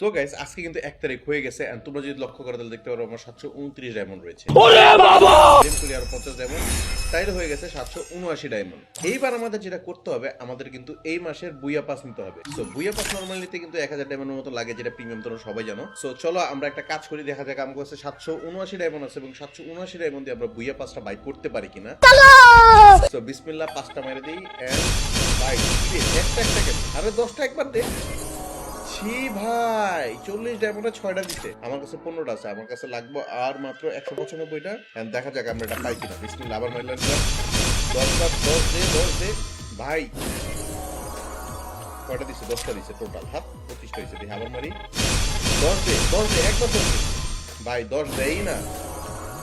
So guys আজকে কিন্তু 1 তারিখ হয়ে গেছে এন্ড তোমরা যদি লক্ষ্য করো তাহলে দেখতে পারো আমার 729 ডায়মন্ড রয়েছে। ওরে বাবা গেম করি আর 50 ডায়মন্ড তাইলে হয়ে গেছে 779 ডায়মন্ড। এইবার আমাদের যেটা করতে হবে আমাদের কিন্তু এই মাসের বুইয়া পাস নিতে হবে। সো বুইয়া পাস নরমালিতে কিন্তু 1000 ডায়মন্ডের মতো লাগে, যেটা প্রিমিয়াম তোমরা সবাই জানো। সো চলো আমরা একটা কাজ করি, দেখা যাক আমার কাছে 779 ডায়মন্ড আছে এবং 779 ডায়মন্ড দিয়ে আমরা বুইয়া পাসটা বাই করতে পারি কিনা। সো বিসমিল্লাহ, পাঁচটা মেরে দিই এন্ড বাই। একটা গেম আরে 10টা একবার দে। ছি ভাই 40 ডায়মন্ডে 6টা দিতে, আমার কাছে 15টা আছে, আমার কাছে লাগবে আর মাত্র 195টা। এন্ড দেখা যাক আমরা এটা পাই কিনা। বিসমিল্লাহ, আবার মারলাম 10 দে ভাই। কয়টা দিছে? 10টা দিছে টোটাল, হাত 25টা দিছে। দেখি আবার মারি। 10 দে একবার 10 দে ভাই। 10 দেই না,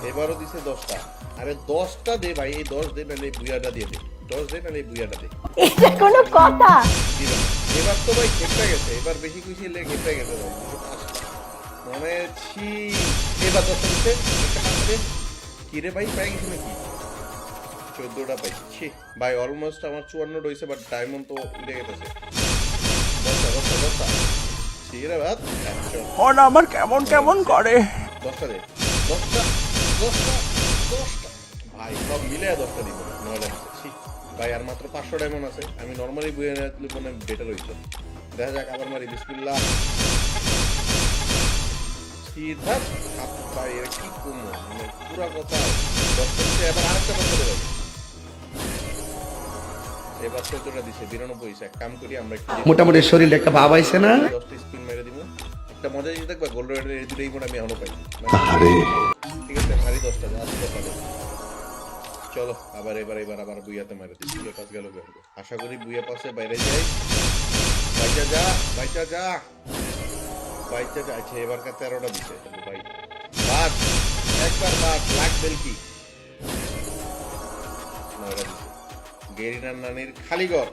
এবারও দিছে 10টা। আরে 10টা দে ভাই, এই 10 দে নালে বুইয়াটা দিয়ে দে। 10 দে নালে বুইয়াটা দে। এটা কোনো কথা? এবার তো ভাই খেপে গেছে, এবার বেশি খুশি লে খেপে গেছে ভাই। মনে ছি এবার 10টা দিচ্ছে। একটা কাজ দে। কি রে ভাই, পাই গেছি নাকি? 14টা পাইছি। ছি ভাই, অলমোস্ট আমার 54 হইছে, বাট ডায়মন্ড তো উঠে গেছে। 10টা ছি রে ভাই। মন আমার কেমন কেমন করে। 10টা দে। 10টা ভাই, সব মিলে 10টা দিব। 9টা দিচ্ছি ভাই। আর মাত্র 500 ডায়মন্ড আছে। আমি নরমালি বুয়ে নিলে মনে বেটার হইতো। দেখা যাক, আবার মারি। বিসমিল্লাহ। সিধা হাত ভাই, এর কি কমো মানে পুরা কথা। 10টা দিচ্ছে, এবার আরেকটা 10টা দেবে। এবার 14টা দিছে, 92 হইছে। এক কাম করি আমরা একটু মোটামুটি শরীরে একটা ভাব আইছে না? 10টা স্পিন মেরে দিব। একটা মজা জিনিস দেখবা, গোল্ড রেডের এই দুটো ইমোট আমি এখনো পাই। আরে ঠিক আছে, মারি 10টা যা আছে পাবে। চলো আবার আবার বুইয়াতে মারে দিই। বুইয়া পাস গেল। আশা করি বুইয়া পাসে বাইরে যাই। বাইচা যা আচ্ছা, এবারকার 13টা দিছে ভাই। বাদ একবার বাদ লাগবেল কি 9টা দিছে। গেরিনার নানির খালি ঘর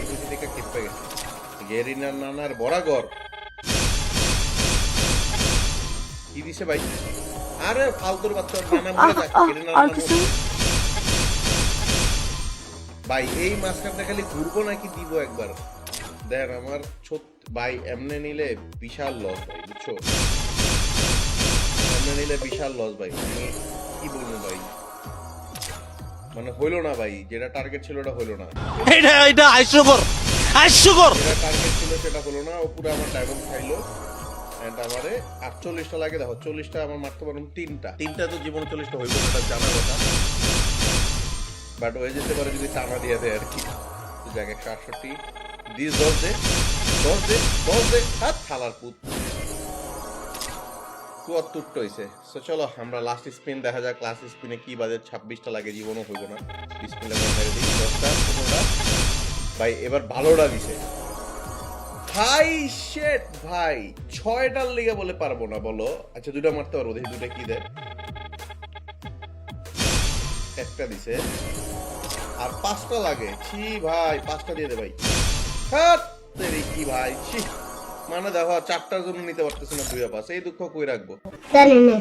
কিছু থেকে খেপে গেছে। গেরিনার নানার বড়া ঘর কি দিছে ভাই? আরে ফালতুর বাচ্চা নানা মরে যাচ্ছে। গেরিনার নানা ভাই, এই মাঝখানটা খালি ঘুরবো নাকি দিব একবার দেখ। আমার ভাই এমনি নিলে বিশাল লস ভাই, বুঝছো? এমনি নিলে বিশাল লস ভাই। আমি কি বলবো ভাই, মানে হইলো না ভাই। যেটা টার্গেট ছিল ওটা হইলো না। এটা হাস্যকর। যেটা টার্গেট ছিল সেটা হলো না। ও পুরো আমার ডায়মন্ড খাইলো। এন্ড আমারে 48টা লাগে। দেখো 40টা আমার মারতে পারলাম তিনটা তো জীবন 40টা হইব না, এটা জানার কথা। বাট হয়ে যেতে পারে যদি টানা দিয়ে দেয় আর কি। যাক 168 দিস 10 দে হাত থালার পুত 74টা হইছে। সো চলো আমরা লাস্ট স্পিন দেখা যাক। লাস্ট স্পিনে কি বাজে। 26টা লাগে, জীবনও হইব না। স্পিনটা মেরে দিই। 10টা 15টা ভাই। এবার ভালোটা দিছে ভাই। শেট ভাই, 6টার লিগে বলে পারবো না বলো। আচ্ছা 2টা মারতে পারবো, দেখি 2টা কি দেয়। একটা দিছে আর 5টা লাগে। ছি ভাই, 5টা দিয়ে দে ভাই। হাত তেরি কি ভাই, ছি। মানে দেখো 4টার জন্য নিতে পারতেছি না বুইয়া পাস। এই দুঃখ কই রাখবো? জানি না।